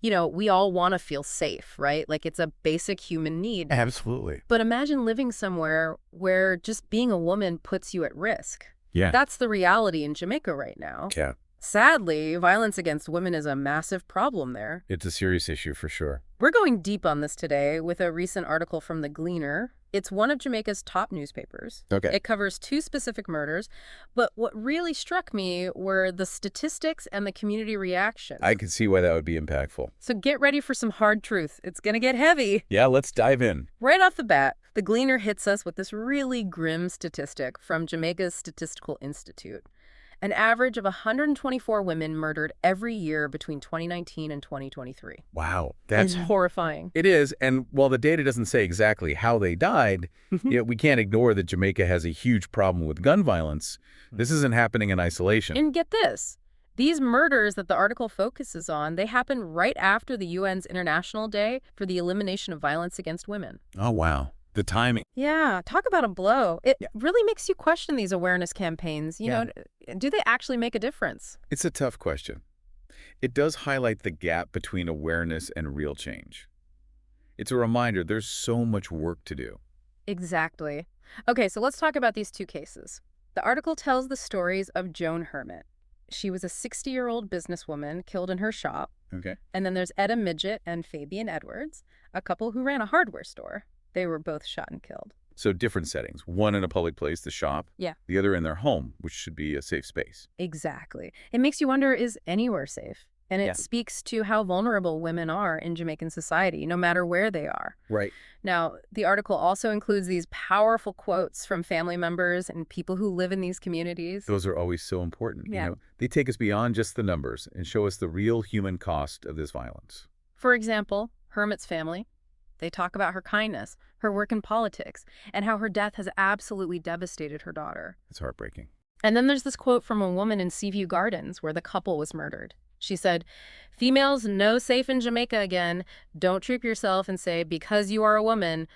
We all want to feel safe, right? Like it's a basic human need. Absolutely. But imagine living somewhere where just being a woman puts you at risk. Yeah. That's the reality in Jamaica right now. Yeah. Sadly, violence against women is a massive problem there. It's a serious issue for sure. We're going deep on this today with a recent article from The Gleaner. It's one of Jamaica's top newspapers. Okay. It covers 2 specific murders, but what really struck me were the statistics and the community reaction. I can see why that would be impactful. So get ready for some hard truth. It's going to get heavy. Yeah, let's dive in. Right off the bat, The Gleaner hits us with this really grim statistic from Jamaica's Statistical Institute. An average of 124 women murdered every year between 2019 and 2023. Wow. It's horrifying. It is, and while the data doesn't say exactly how they died, we can't ignore that Jamaica has a huge problem with gun violence. This isn't happening in isolation. And get this. These murders that the article focuses on, they happen right after the UN's International Day for the Elimination of Violence Against Women. Oh, wow. The timing. Yeah, talk about a blow. It really makes you question these awareness campaigns. You know, do they actually make a difference? It's a tough question. It does highlight the gap between awareness and real change. It's a reminder there's so much work to do. Exactly. Okay, so let's talk about these 2 cases. The article tells the stories of Joan Hermit. She was a 60-year-old businesswoman killed in her shop. Okay. And then there's Etta Midget and Fabian Edwards, a couple who ran a hardware store. They were both shot and killed. So different settings. One in a public place, the shop. Yeah. The other in their home, which should be a safe space. Exactly. It makes you wonder, is anywhere safe? And it speaks to how vulnerable women are in Jamaican society, no matter where they are. Right. Now, the article also includes these powerful quotes from family members and people who live in these communities. Those are always so important. Yeah. They take us beyond just the numbers and show us the real human cost of this violence. For example, Hermit's family. They talk about her kindness, her work in politics, and how her death has absolutely devastated her daughter. It's heartbreaking. And then there's this quote from a woman in Seaview Gardens where the couple was murdered. She said, "Females no safe in Jamaica again. Don't trip yourself and say, because you are a woman,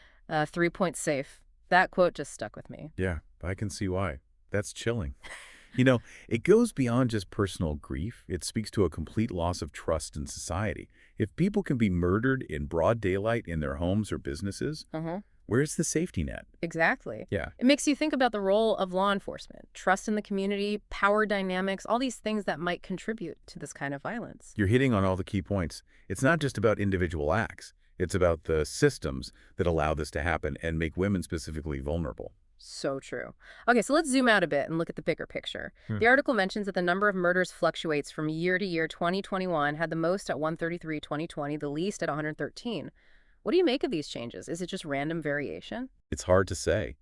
3 points safe." That quote just stuck with me. Yeah, I can see why. That's chilling. It goes beyond just personal grief. It speaks to a complete loss of trust in society. If people can be murdered in broad daylight in their homes or businesses, where's the safety net? Exactly. Yeah. It makes you think about the role of law enforcement, trust in the community, power dynamics, all these things that might contribute to this kind of violence. You're hitting on all the key points. It's not just about individual acts. It's about the systems that allow this to happen and make women specifically vulnerable. So true. Okay, so let's zoom out a bit and look at the bigger picture. The article mentions that the number of murders fluctuates from year to year. 2021 had the most at 133, 2020 the least at 113. What do you make of these changes? Is it just random variation? It's hard to say.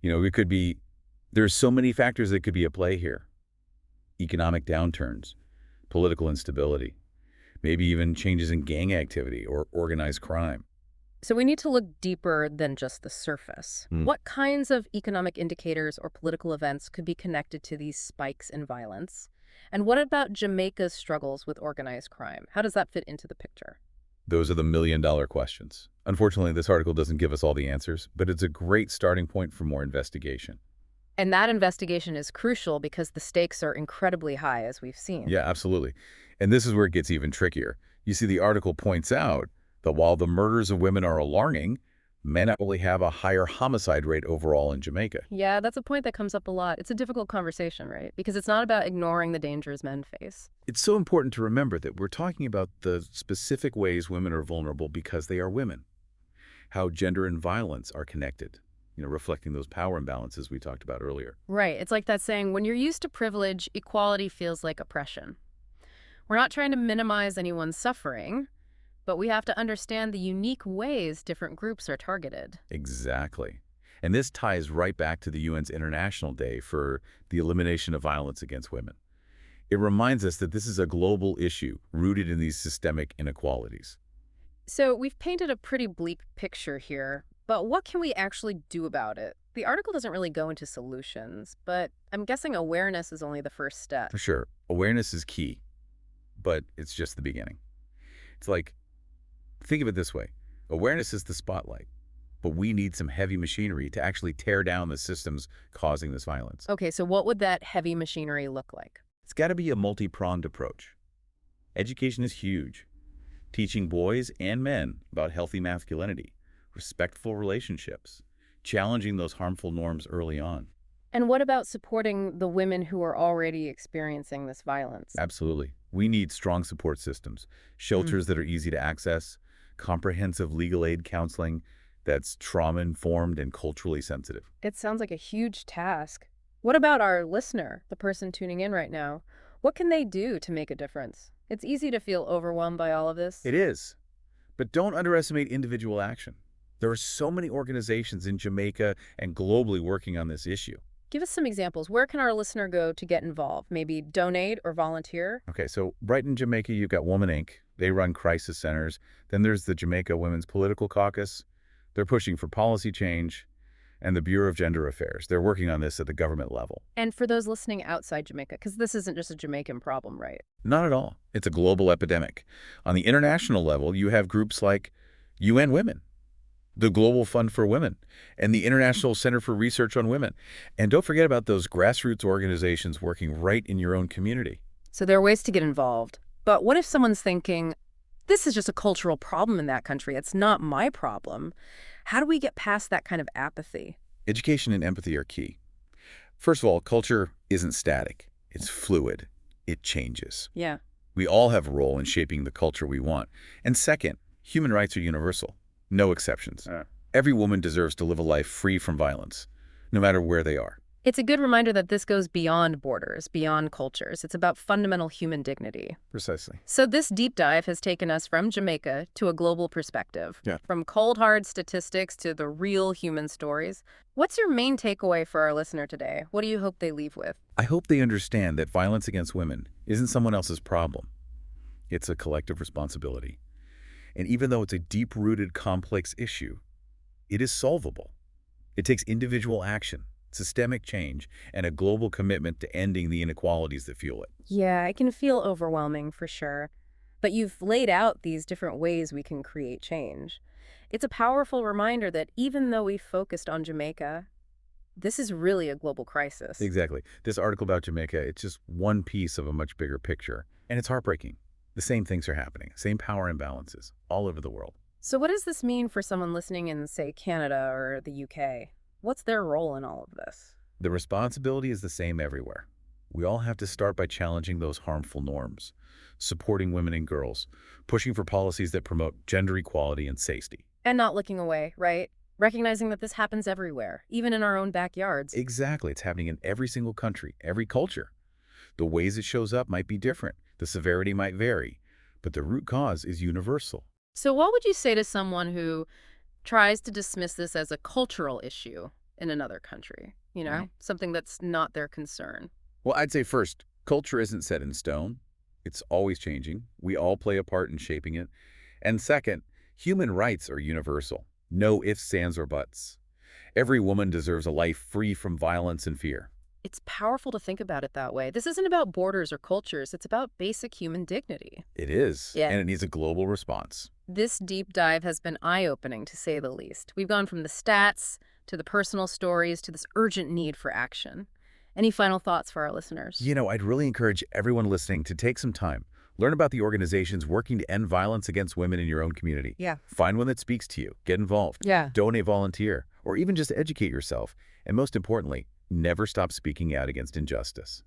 There's so many factors that could be at play here. Economic downturns, political instability, maybe even changes in gang activity or organized crime. So we need to look deeper than just the surface. What kinds of economic indicators or political events could be connected to these spikes in violence? And what about Jamaica's struggles with organized crime? How does that fit into the picture? Those are the million-dollar questions. Unfortunately, this article doesn't give us all the answers, but it's a great starting point for more investigation. And that investigation is crucial because the stakes are incredibly high, as we've seen. Yeah, absolutely. And this is where it gets even trickier. You see, the article points out that while the murders of women are alarming, men actually have a higher homicide rate overall in Jamaica. Yeah, that's a point that comes up a lot. It's a difficult conversation, right? Because it's not about ignoring the dangers men face. It's so important to remember that we're talking about the specific ways women are vulnerable because they are women. How gender and violence are connected, reflecting those power imbalances we talked about earlier. Right. It's like that saying, when you're used to privilege, equality feels like oppression. We're not trying to minimize anyone's suffering, but we have to understand the unique ways different groups are targeted. Exactly. And this ties right back to the UN's International Day for the Elimination of Violence Against Women. It reminds us that this is a global issue rooted in these systemic inequalities. So we've painted a pretty bleak picture here, but what can we actually do about it? The article doesn't really go into solutions, but I'm guessing awareness is only the first step. For sure. Awareness is key, but it's just the beginning. It's like, think of it this way. Awareness is the spotlight, but we need some heavy machinery to actually tear down the systems causing this violence. Okay, so what would that heavy machinery look like? It's got to be a multi-pronged approach. Education is huge. teaching boys and men about healthy masculinity, respectful relationships, challenging those harmful norms early on. And what about supporting the women who are already experiencing this violence? Absolutely. We need strong support systems, shelters that are easy to access, comprehensive legal aid counseling that's trauma-informed and culturally sensitive. It sounds like a huge task. What about our listener, the person tuning in right now? What can they do to make a difference? It's easy to feel overwhelmed by all of this. It is. But don't underestimate individual action. There are so many organizations in Jamaica and globally working on this issue. Give us some examples. Where can our listener go to get involved? Maybe donate or volunteer? Okay, so right in Jamaica, you've got Woman Inc. They run crisis centers. Then there's the Jamaica Women's Political Caucus. They're pushing for policy change. And the Bureau of Gender Affairs. They're working on this at the government level. And for those listening outside Jamaica, because this isn't just a Jamaican problem, right? Not at all. It's a global epidemic. On the international level, you have groups like UN Women, the Global Fund for Women, and the International Center for Research on Women. And don't forget about those grassroots organizations working right in your own community. So there are ways to get involved. But what if someone's thinking, this is just a cultural problem in that country. It's not my problem. How do we get past that kind of apathy? Education and empathy are key. First of all, culture isn't static. It's fluid. It changes. Yeah. We all have a role in shaping the culture we want. And second, human rights are universal. No exceptions. Every woman deserves to live a life free from violence, no matter where they are. It's a good reminder that this goes beyond borders, beyond cultures. It's about fundamental human dignity. Precisely. So this deep dive has taken us from Jamaica to a global perspective. Yeah. From cold, hard statistics to the real human stories. What's your main takeaway for our listener today? What do you hope they leave with? I hope they understand that violence against women isn't someone else's problem. It's a collective responsibility. And even though it's a deep-rooted, complex issue, it is solvable. It takes individual action, systemic change, and a global commitment to ending the inequalities that fuel it. Yeah, it can feel overwhelming for sure. But you've laid out these different ways we can create change. It's a powerful reminder that even though we focused on Jamaica, this is really a global crisis. Exactly. This article about Jamaica, it's just one piece of a much bigger picture. And it's heartbreaking. The same things are happening, same power imbalances all over the world. So what does this mean for someone listening in, say, Canada or the UK? What's their role in all of this? The responsibility is the same everywhere. We all have to start by challenging those harmful norms, supporting women and girls, pushing for policies that promote gender equality and safety. And not looking away, right? Recognizing that this happens everywhere, even in our own backyards. Exactly. It's happening in every single country, every culture. The ways it shows up might be different. The severity might vary, but the root cause is universal. So what would you say to someone who tries to dismiss this as a cultural issue in another country? You know, something that's not their concern. Well, I'd say first, culture isn't set in stone. It's always changing. We all play a part in shaping it. And second, human rights are universal. No ifs, ands, or buts. Every woman deserves a life free from violence and fear. It's powerful to think about it that way. This isn't about borders or cultures. It's about basic human dignity. It is, Yeah. and it needs a global response. This deep dive has been eye-opening, to say the least. We've gone from the stats to the personal stories to this urgent need for action. Any final thoughts for our listeners? You know, I'd really encourage everyone listening to take some time. Learn about the organizations working to end violence against women in your own community. Yeah. Find one that speaks to you. Get involved. Yeah. Donate, volunteer, or even just educate yourself. And most importantly, never stop speaking out against injustice.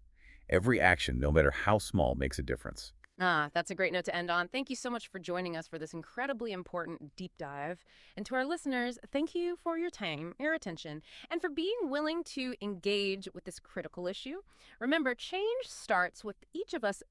Every action, no matter how small, makes a difference. That's a great note to end on. Thank you so much for joining us for this incredibly important deep dive. And to our listeners, thank you for your time, your attention, and for being willing to engage with this critical issue. Remember, change starts with each of us